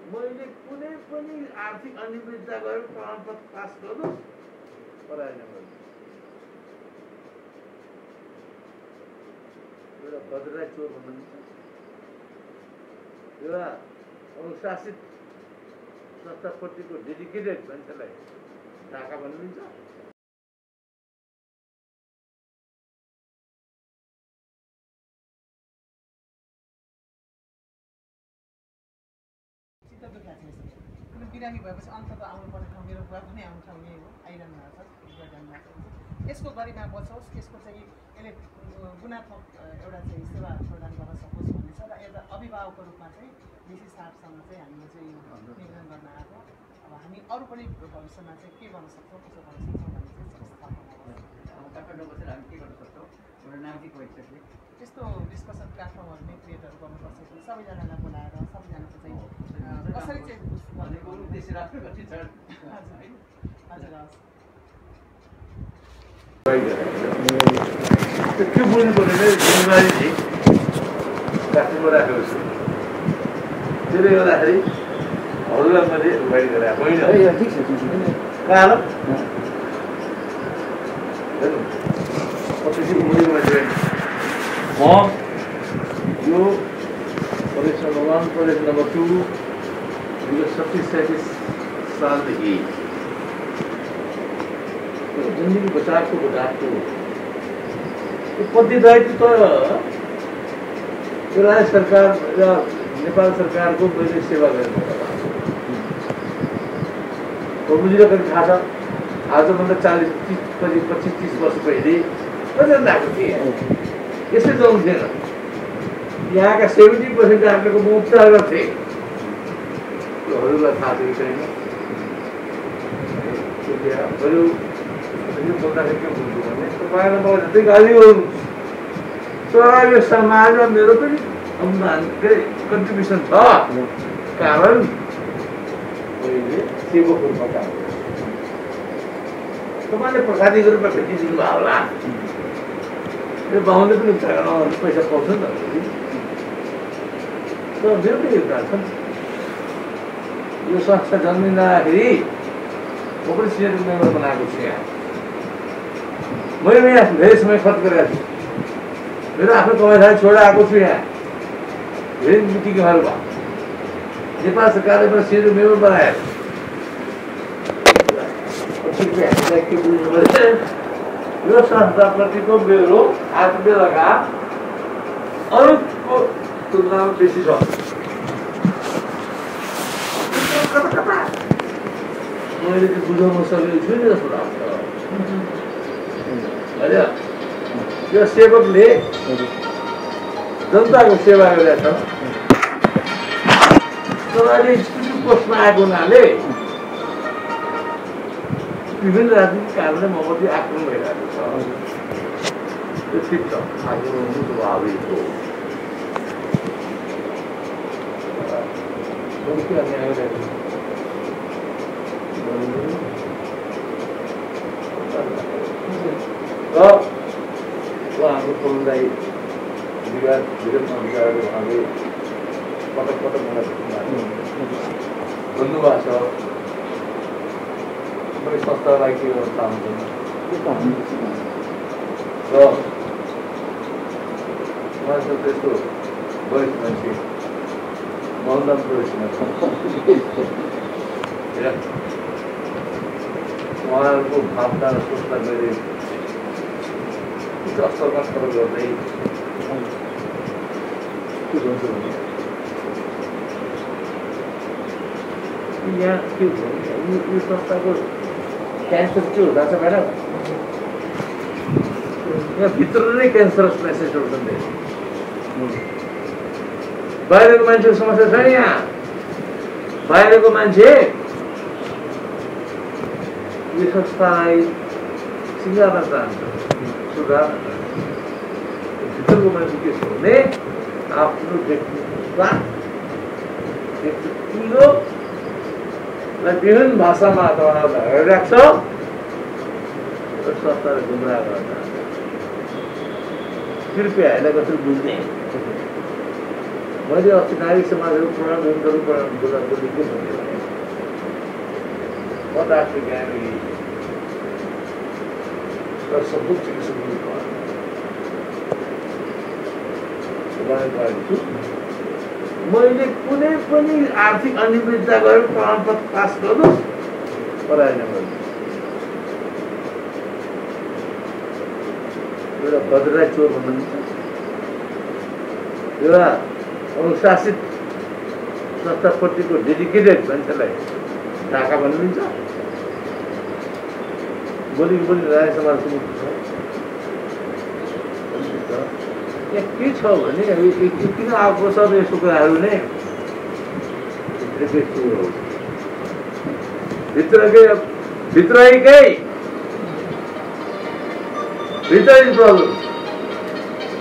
मैले कुनै पनि आर्थिक अनियमितता गरेर प्रमाणपत्र पास गर्नु पराएन। एउटा भद्रलाई चोर भन्नुहुन्छ, एउटा अनुशासित संस्थापट्टिको डेडिकेटेड मान्छेलाई ढाका भन्नुहुन्छ। बिरामी भएपछि अन्तत आउनुपर्ने ठाउँ मेरो बुवा पनि आउने ठाउँ यही हो, आइरहनु भएको छ, जानुभएको छ। यसको गरिमा बचोस्, यसको चाहिँ यसले गुणात्मक एउटा चाहिँ सेवा प्रदान गर्न सकोस् भन्ने छ। र एउटा अभिभावकको रूपमा चाहिँ डिसी साहबसँग चाहिँ हामीले चाहिँ यो निवेदन गर्न आएको। अब हामी अरू पनि भविष्यमा चाहिँ के गर्न सक्छौँ, कसो गर्न सक्छौँ भन्ने चाहिँ काठमाडौँ बसेर हामी के गर्न सक्छौँ, एउटा नागरिक भइसक्यो त्यस्तो डिस्कसन प्लेटफर्महरू नै क्रिएटहरू गर्नुपर्छ कि सबैजनालाई बोलाएर सबैजनाको चाहिँ कसरी चाहिँ भनेको उद्देश्य राम्रो कति छ। हजुर हवस्। के बुझ्नु पर्ने जिम्मेवारी चाहिँ काठमाडौँ राखेको छु। त्यसले गर्दाखेरि अरूलाई मैले बाहिर गराएको होइन। ठिक छ कारण पछि बुझ्नुमा चाहिँ म यो प्रदेश नम्बर 1 प्रदेश नम्बर 2 1937 सालदेखि जिन्दगी बचाएको बचाएको पद्धति त राज्य सरकार र नेपाल सरकारको मैले सेवा गरेको प्रभुजीलाई पनि थाहा छ। आजभन्दा 25-30 वर्ष पहिले कसरी आएको थिएँ, यसै जाउँ थिएन। यहाँका 70% डाक्टरको म उपचार गर्थेँ। त्योहरूलाई थाहा थियो छैन। बरु यो बोल्दाखेरि के बुझ्छु भने तपाईँलाई मलाई जस्तै गाली गर्नु, तर यो समाजमा मेरो पनि कन्ट्रिब्युसन छ। कारण मैले सेवक रूपमा काम गरेँ। तपाईँले प्रसादी रूपमा भेटिदिनु भयो होला। यो बाहुनले पनि उपचार गर्न पैसा पाउँछ नि त। तर मेरो पनि योगदान छ। यो संस्था जन्मिँदाखेरि म पनि सिनियर मेम्बर बनाएको छु। यहाँ मैले यहाँ धेरै समय खर्च गरेको छु। मेरो आफ्नो कमाइ छोडेर आएको छु। यहाँ धेरै मिटिङहरू भयो। नेपाल सरकारले पनि सिनियर मेम्बर बनाएर हामीलाई के बुझ्नु पर्छ, यो संस्थाप्रतिको मेरो आत्मीय लगाव अरूको तुलनामा बेसी छ। मैले त्यो बुझाउन सकेको छुइनँ जस्तो लाग्छ। होइन, यो सेवकले जनताको सेवा गरेका छ। तर अहिले स्कुल पोस्टमा आएको हुनाले विभिन्न राजनीतिक कारणले मप्रति आक्रमण भइरहेको छ। त्यो ठिक छ, आक्रमण हुनु स्वाभाविक हो। के अन्याय गरिरहेको छ र उहाँको प्रभुलाई विगतमा विचारहरू उहाँले पटक पटक मलाई भन्नुभएको छ। कुनै संस्थालाई के अवस्था हुन्छ र उहाँसँग त्यस्तो वरिष्ठ मान्छे मोहनदान प्रवेशमा उहाँहरूको भावना र सोचलाई मैले उच्च स्तरमा फरक गर्दै के भन्छु भने यहाँ के हुन्छ यो संस्थाको क्यान्सर के हुँदा छ म्याडम, यहाँ भित्र नै क्यान्सरस मेसेजहरू छन्। बाहिरको मान्छेको समस्या छैन। यहाँ बाहिरको मान्छे यो संस्थालाई सिँगार्न चाहन्छ, सुधार्न चाहन्छ। भित्रको मान्छे के छ भने आफ्नो व्यक्तित्वलाई विभिन्न भाषामा तपाईँलाई राख्छ र संस्थालाई गुमराह गर्न चाहन्छ। कृपया यसलाई कसरी बुझ्ने मैले अस्ति नागरिक समाजहरू प्रणयनहरू बोल्दा बोली के भन्ने राष्ट्रिय ज्ञानी र सबै चिकित्सक मैले कुनै पनि आर्थिक अनियमितता गरेर प्रमाणपत्र पास गर्नु पराएन मैले एउटा भद्रलाई चोर भन्नुहुन्छ एउटा अनुशासित संस्थापट्टिको डेडिकेटेड मान्छेलाई ढाका भन्नुहुन्छ बोली राय समाज यहाँ के छ भने किन आएको छ यस्तो कुराहरू नै भित्रै प्रब्लम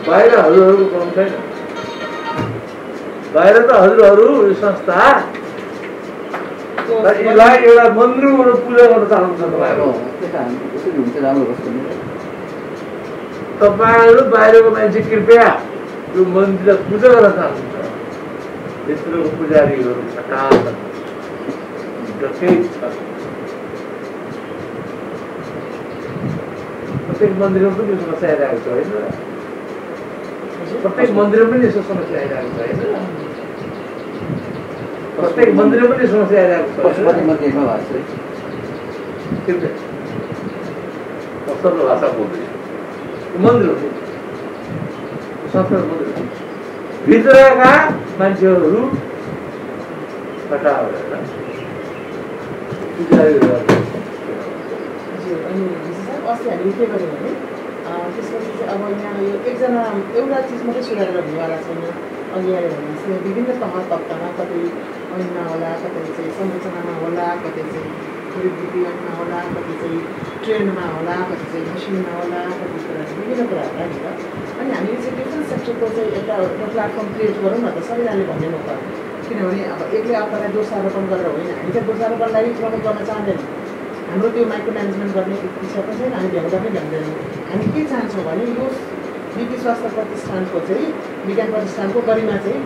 बाहिर हजुरहरूको प्रब्लम छैन बाहिर त हजुरहरू यो संस्था यसलाई एउटा मन्दिरबाट पूजा गर्न चाहनुहुन्छ तपाईँहरू बाहिरको मान्छे कृपया यो मन्दिरलाई पूजा गर्न चाहनुहुन्छ भित्रको पुजारीहरू केही छ प्रत्येक मन्दिरमा पनि यो समस्या आइरहेको छ होइन प्रत्येक मन्दिरमा पनि यस्तो समस्या आइरहेको छ होइन प्रत्येक मन्दिरमा पनि समस्या आइरहेको छ सरल भाषा बोल्दैछ मन्दिर हो संस्कार मन्दिर भित्रका मान्छेहरू कटा अस्ति हामीले के गर्यौँ भने त्यसपछि चाहिँ अब यहाँ यो एकजना एउटा चिज मात्रै सुधारेर हुनेवाला छैन अघि आयो भने चाहिँ विभिन्न तह तब्कामा कतै ऐनमा होला कतै चाहिँ संरचनामा होला कतै चाहिँ खरिदबिक्रीमा होला कतै चाहिँ ट्रेनमा होला कतै चाहिँ मसिनमा होला कति कुराहरू विभिन्न कुराहरू राखेर अनि हामीले चाहिँ डिफ्रेन्ट सेक्टरको चाहिँ एउटा प्लेटफर्म क्रिएट गरौँ न त सबैजनाले भन्ने मौका किनभने अब एक्लै आफूलाई दोषारोपण गरेर होइन हामी चाहिँ दोषारोपणलाई प्रमोट गर्न चाहँदैनौँ हाम्रो त्यो माइक्रो म्यानेजमेन्ट गर्ने इच्छा पनि छैन हामी भ्याउँदा पनि भ्याउँदैनौँ हामी के चाहन्छौँ भने यो विपी स्वास्थ्य प्रतिष्ठानको चाहिँ विज्ञान प्रतिष्ठानको गरिमा चाहिँ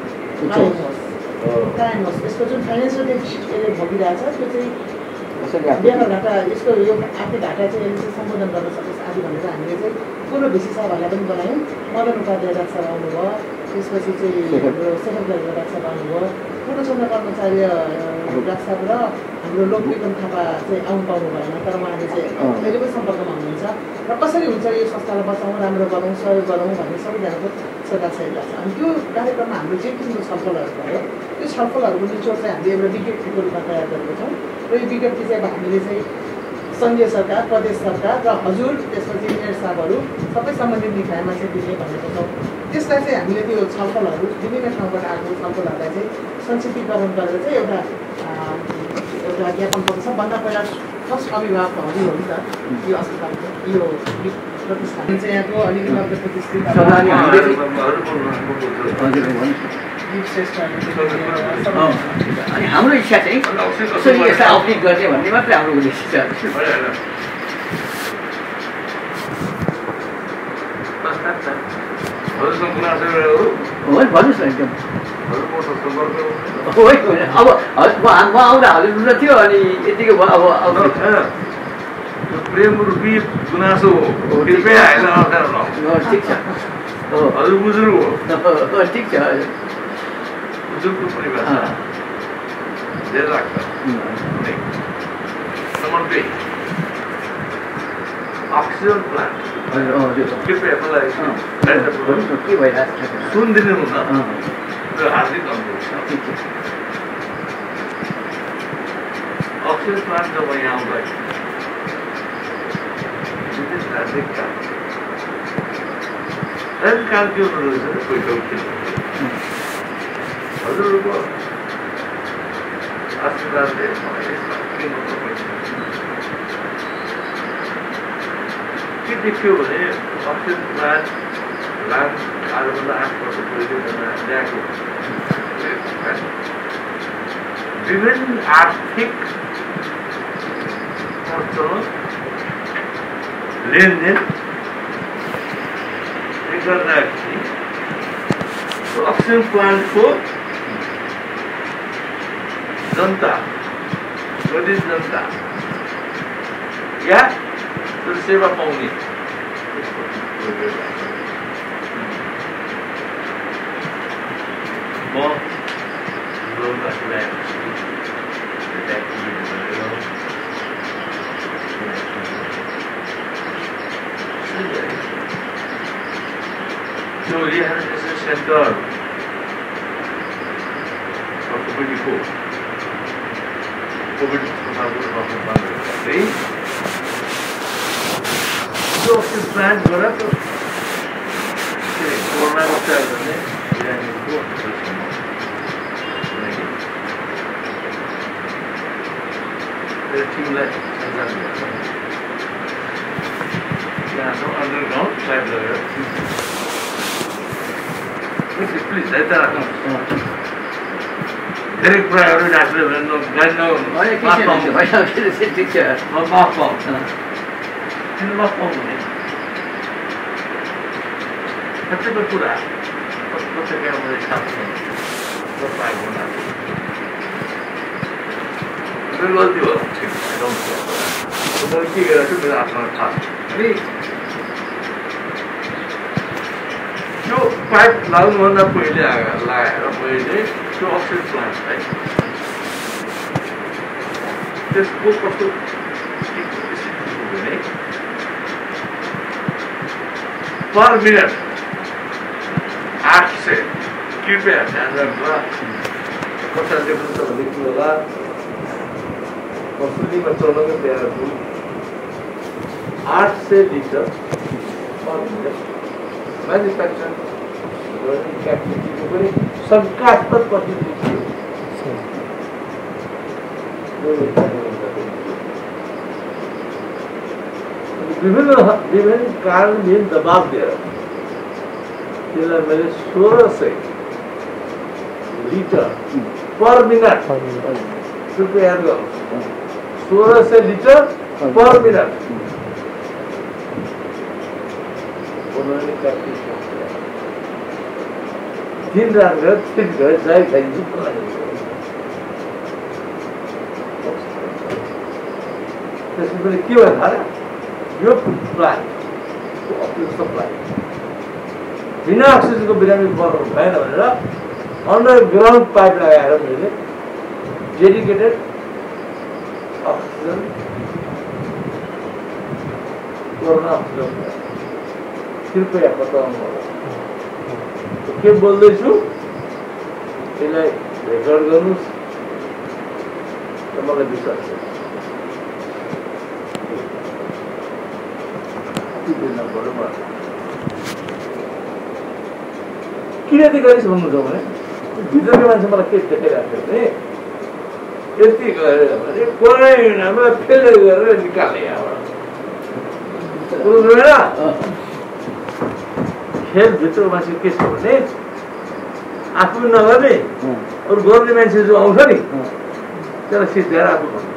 कायम होस् यसको जुन फाइनेन्सियल डेफिसिट यसले भोगिरहेछ त्यो चाहिँ व्यापार घाटा यसको यो आर्थिक घाटा चाहिँ यसले चाहिँ सम्बोधन गर्न सकोस् आदि भनेर हामीले चाहिँ पूर्व भिसी साहबहरूलाई पनि बनायौँ मदन उपाध्याय डाक्टर साहब आउनुभयो त्यसपछि चाहिँ हाम्रो शेखर डाक्टर साहब आउनुभयो पूर्णचन्द्र कर्मचार्य डाक्टर साहब र हाम्रो लोकविक्रम थापा चाहिँ आउनु पाउनु भएन तर उहाँले चाहिँ अहिले पनि सम्पर्कमा हुनुहुन्छ र कसरी हुन्छ यो संस्थालाई बचाउँ राम्रो गरौँ सहयोग गरौँ भन्ने सबैजनाको सल्लाह सहित छ अनि त्यो कार्यक्रममा हाम्रो जे किसिमको छलफलहरू भयो त्यो छलफलहरूको निचोड चाहिँ हामीले एउटा विज्ञप्तिको रूपमा तयार गरेको छौँ र यो विज्ञप्ति चाहिँ अब हामीले चाहिँ सङ्घीय सरकार प्रदेश सरकार र हजुर त्यसपछि मेयर साहबहरू सबै सम्बन्धित निकायमा चाहिँ दिने भनेको छौँ त्यसलाई चाहिँ हामीले त्यो छलफलहरू विभिन्न ठाउँबाट आएको छलफलहरूलाई चाहिँ संक्षिप्तीकरण गरेर चाहिँ एउटा ज्ञापन पत्र छ भन्दा पहिला फर्स्ट अभिभावक हजुर हो नि त यो अस्पतालको यो प्रतिष्ठान चाहिँ यहाँको अलिकति नब्बे प्रतिष्ठित अनि हाम्रो इच्छा चाहिँ यसरी यसलाई अपडेट गर्ने भन्ने मात्रै हाम्रो उद्देश्य छ भन्नुहोस् न एकदम अब म आउँदा हजुर थियो अनि यतिको भयो अब प्रेम रूपी गुनासो कृपया होइन ठिक छ हजुर बुजुर्ग हो ठिक छ बुजुर्गको परिभाषा धेरै लाग्छ नम्बर 2 अक्सिजन प्लान्ट कृपया मलाई के भइरहेको छ सुनिदिनु हुन त्यो हार्दिक अनुरोध छ अक्सिजन प्लान्ट जब यहाँ आउँदाखेरि हार्दिक काम के हुनुहुँदो रहेछ कोही उठिनु हजुरको आशीर्वादले मलाई यसमा के मतलब के देखियो भने अक्सिजन प्लान्ट लाम आजभन्दा 8 वर्ष पहिले ल्याएको विभिन्न आर्थिक लेनदेन गर्दाखेरि अक्सिजन प्लान्टको जनता गरिब जनता या त्यो सेवा पाउने म लोकवासीलाई त्यो रिहेबिलिटेसन सेन्टर अर्कोपट्टिको कोभिड अस्पतालको रूपमा चाहिँ त्यो अक्सिजन प्लान्टबाट कोरोनाको उपचार गर्ने बिरामीको टिमलाई सञ्चालन गर्छ त्यहाँ छ अन्डरग्राउन्ड पाइप लगेर प्लिज है त धेरै कुराहरू डाक्टरले माफ पाउँछ किन माफ पाउनु कतिपय कुरा कसैका साथमा मेरो गल्ती हो के गरेर छु मेरो आफ्नो थाहा अनि त्यो पाइप लाग्नुभन्दा पहिले लगाएर पहिले त्यो अक्सिजन प्लान्ट है त्यसको कस्तो भने पर मिनट 8 से कृपया ध्यान राख्नुहोला कसैले पनि तपाईँले के होला कसुलीमा चलाउनु त्यहाँ 8 से लिटर पर मिनट मैन्युफ्याक्चर गर्ने क्यापेसिटीको पनि शङ्कास्पद प्रतिनिधि विभिन्न कारणविहीन दबाव दिएर त्यसलाई मैले 1600 लिटर पर मिनट कृपया याद गर्नुहोस् 1600 लिटर पर मिनट बनाउने क्यापेसिटी दिन रात गरेर जाइ खाइदिन्छु त्यसमा पनि के भयो थाहा यो प्लान्टको अक्सिजन सप्लाई बिना अक्सिजनको बिरामी पर्नु भएन भनेर अन्डरग्राउन्ड पाइप लगाएर मैले डेडिकेटेड अक्सिजन कोरोना अक्सिजन कृपया बताउनु होला के बोल्दैछु यसलाई रेकर्ड गर्नुहोस् र मलाई विश्वास छ किन यति गरिस् भन्नुहुन्छ भने भित्रको मान्छे मलाई के देखाइरहेको थियो भने यति गरेर भने कोरोना फेल गरेर निकाले यहाँबाट खेलभित्रको मान्छे के छ भने आफू नगर्ने अरू गर्ने मान्छे जो आउँछ नि त्यसलाई सिद्ध्याएर आफू भन्नु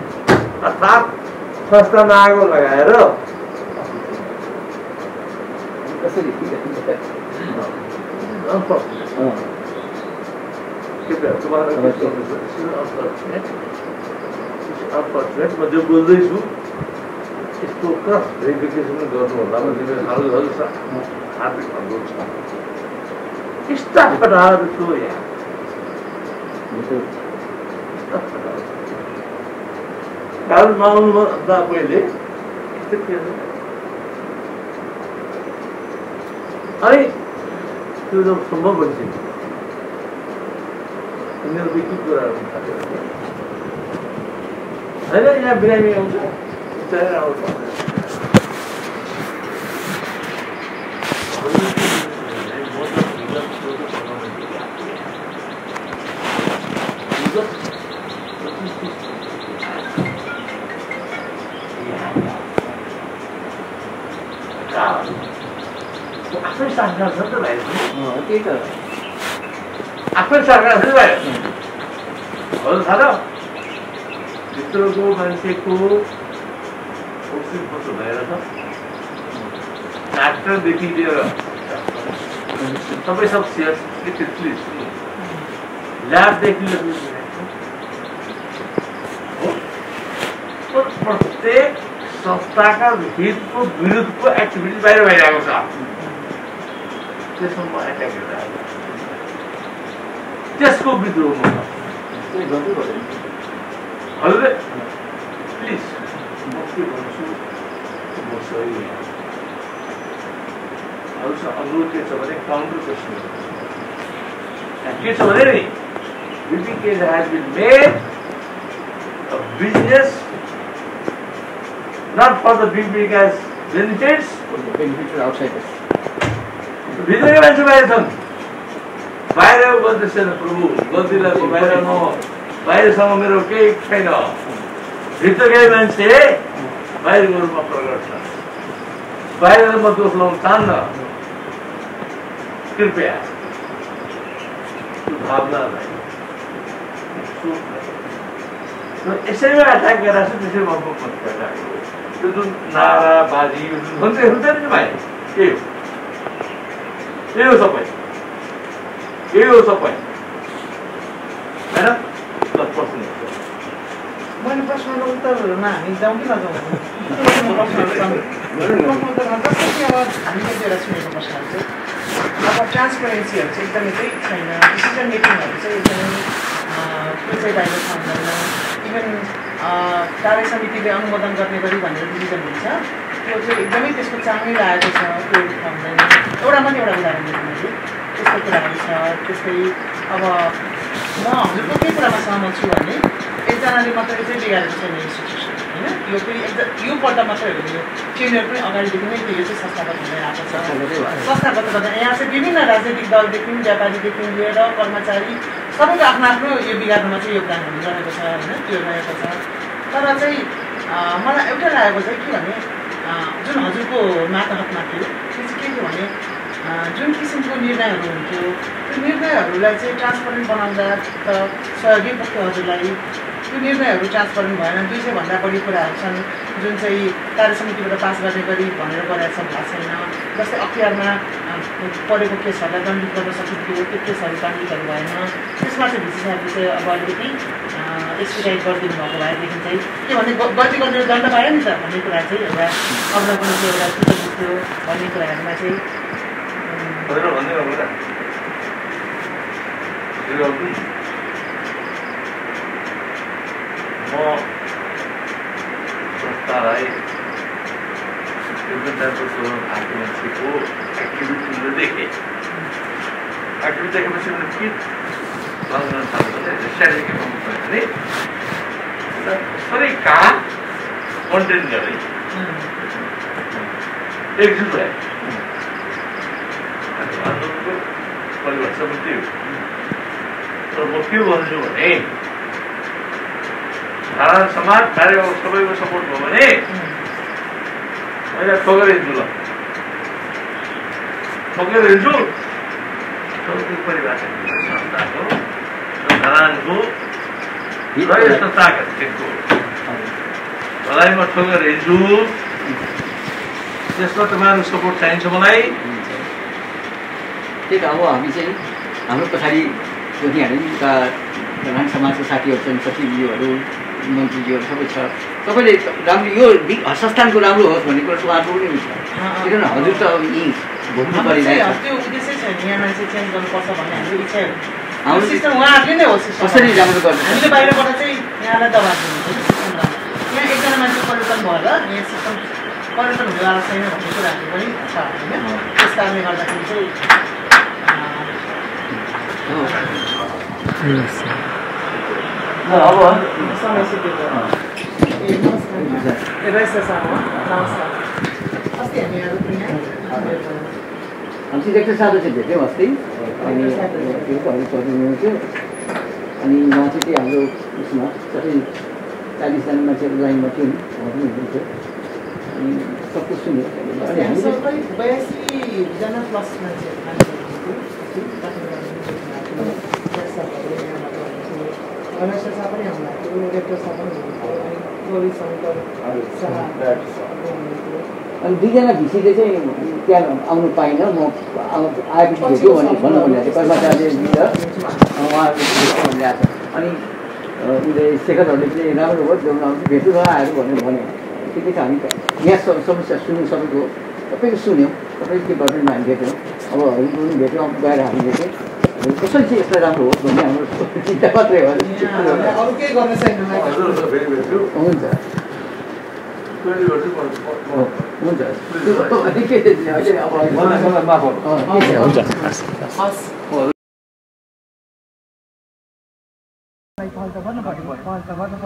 अर्थात् संस्थामा आगो लगाएर म जो बोल्दैछु यसको क्रस भेरिफिकेसन गर्नु होला भने हार्दिक अनुरोध छ स्टाफहरू छु यहाँ कारण नआउनुभन्दा पहिले अनि त्यो जब सम्भव भइसक्यो उनीहरू विकि कुराहरू होइन यहाँ बिरामी आउँछ आउँछ आफै सरकार छ त भाइ त्यही त आफै सरकार छ भाइ हो थाहा छ भित्रको मान्छेको ओक्सिजन कस्तो भएर छ डाक्टरदेखि लिएर सबै सब सियर्स प्लिज ल्याबदेखि प्रत्येक संस्थाका हितको विरुद्धको एक्टिभिटी बाहिर भइरहेको छ त्यसमा म एट्याक गरिरहेको त्यसको विद्रोह हजुरले प्लिज म के भन्छु म सही अरूसँग अनुरोध के छ भने काउन्टर क्वेसन के छ भने नि BBK has been made a business not for the BBK's benefits, benefit outsiders भित्रकै मान्छे बाहिर छन् बाहिर गल्ती छैन प्रभु गल्तीलाई बाहिर न बाहिरसँग मेरो केही छैन भित्रकै मान्छे बाहिरको रूपमा प्रकट छ बाहिर म दोष लाउन चाहन्न कृपया त्यो भावनालाई यसैमा एट्याक गरेर चाहिँ त्यसै म त्यो जुन नाराबाजी हुन्छ नि भाइ के हो यही हो सबै होइन ल प्रश्न मैले प्रश्नको उत्तरहरूमा हामी जाउँ कि नजाउँ जस्तो कि अब हामीले एउटा सुनेको प्रश्नहरू चाहिँ अब ट्रान्सपरेन्सीहरू चाहिँ एकदमै चाहिँ छैन डिसिजन मेकिङहरू चाहिँ एकदमै त्यो चाहिँ बाहिर छँदैन इभन कार्य समितिले अनुमोदन गर्ने गरी भनेर डिसिजन हुन्छ त्यो चाहिँ एकदमै त्यसको चाङै लागेको छ त्यो हुँदैन एउटा मात्रै एउटा उदाहरण दिनु मैले त्यस्तो कुराहरू छ त्यस्तै अब म हजुरको के कुरामा सहमत छु भने एकजनाले मात्रै चाहिँ बिगारेको छैन इन्स्टिट्युसन होइन यो पनि योपल्ट मात्रै हो यो टेन्युर पनि अगाडिदेखि नै यो चाहिँ संस्थागत हुँदै आएको छ संस्थागत गर्दा यहाँ चाहिँ विभिन्न राजनैतिक दलदेखि व्यापारीदेखि लिएर कर्मचारी सबैको आफ्नो आफ्नो यो बिगार्नुमा चाहिँ योगदानहरू रहेको छ होइन त्यो रहेको छ तर चाहिँ मलाई एउटा लागेको चाहिँ के भने जुन हजुरको मातहतमा थियो त्यो चाहिँ के थियो भने जुन किसिमको निर्णयहरू हुन्थ्यो त्यो निर्णयहरूलाई चाहिँ ट्रान्सपरेन्ट बनाउँदा त सहयोगी पक्ष हजुरलाई त्यो निर्णयहरू ट्रान्सपरेन्ट भएन 200 भन्दा बढी कुराहरू छन् जुन चाहिँ कार्य समितिबाट पास गर्ने गरी भनेर गरेको छ भएको छैन जस्तै अख्तियारमा परेको केसहरूलाई दण्डित गर्न सकिन्थ्यो त्यो केसहरू दण्डितहरू भएन त्यसमा चाहिँ भिसी साहबले चाहिँ अब अलिकति एक्सपिराइट गरिदिनु भएको भएदेखि चाहिँ के भने गल्ती गर्ने दण्ड पायो नि त भन्ने कुरा चाहिँ एउटा अवलोकन चाहिँ एउटा चित्त बुझ्थ्यो भन्ने कुराहरूमा चाहिँ म संस्थालाई आएको मान्छेको एक्टिभिटीहरू देखेँ एक्टिभिटी देखेपछि मैले के गर्न थाल्यो भने स्ट्राटेजी के गर्नु पर्यो भने सबै काम कन्टेन्ट गरेँ एकजुट भयो आन्दोलनको परिभाषा पनि त्यही हो तर म के भन्छु भने समाज कार्य सबैको सपोर्ट भयो भने मैले ठोकेर हिँड्छु ल ठोकेर हिँड्छु सबैको परिभाषा संस्थाको धरानको र यस्तो ताकत त्यसको मलाई म ठोकेर हिँड्छु त्यसमा तपाईँहरूको सपोर्ट चाहिन्छ मलाई त्यही त अब हामी चाहिँ हाम्रो पछाडि जोगिहाल्यौँ धरान समाजका साथीहरू छन् सचिवज्यूहरू मन्त्रीज्यूहरू सबै छ तपाईँले राम्रो यो संस्थानको राम्रो होस् भन्ने कुरा उहाँको पनि हुन्छ किनभने हजुर त यी भोग्नु परिरहेको कसरी राम्रो गर्छ हामीले बाहिरबाट चाहिँ यहाँलाई दबाब दिनु यहाँ एकजना मान्छे परिवर्तन भएर यहाँ सिस्टम परिवर्तन हुनेवाला छैन भन्ने कुराहरू पनि छ होइन त्यस कारणले गर्दाखेरि चाहिँ अब समय सिद्धिको नमस्कार अस्ति हामीहरू पनि हामी डाक्टर साधु चाहिँ भेट्यौँ अस्ति अनि पढ्नुहुन्थ्यो अनि उहाँ चाहिँ हाम्रो उसमा कति 40जना मान्छेहरू लाइनमा थियो नि उहाँ पनि हुनुहुन्थ्यो अनि सब कुछ सुन्यो अनि हामी 82जना प्लस मान्छेहरू गणेश शाह पनि आउनुभएको थियो रेक्टर शाह पनि हुनुहुन्थ्यो अनि गौरी शङ्कर शाह हुनुहुन्थ्यो अनि दुईजना भिसीले चाहिँ त्यहाँ आउनु पाइनँ म आएपछि भेट्यो भने भन्नु भनेको थियो कर्मचारीले दिएर उहाँहरूले भेट्नु भनिरहेको छ अनि उसले शेखरहरूले पनि राम्रो भयो ल्याउनु आउँछ भेट्नु आएर भनेर भने ठिकै छ हामी यहाँ समस्या सुन्यौँ सबैको सुन्यौँ सबैको डिपार्टमेन्टमा हामी भेट्यौँ अब पनि भेट्यौँ गएर हामी भेट्यौँ कसरी चाहिँ यस्तो राम्रो होस् भन्ने हाम्रो चिन्ता मात्रै हो अरू केही गर्न छैन हुन्छ हुन्छ पहल त गर्नु पऱ्यो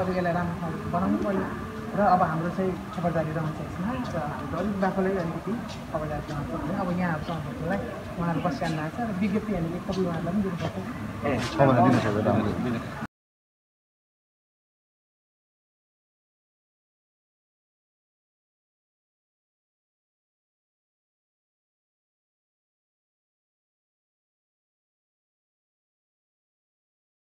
यसलाई राम्रो बनाउनु पऱ्यो र अब हाम्रो चाहिँ खबरदारी रहन्छ यसमा र हाम्रो अलिक बाफलै अलिकति खबरदारी रहन्छ भने अब यहाँहरूलाई उहाँहरू बसिरहनु भएको छ र विज्ञप्ति हामीले कति उहाँहरूलाई पनि दिनुपर्छ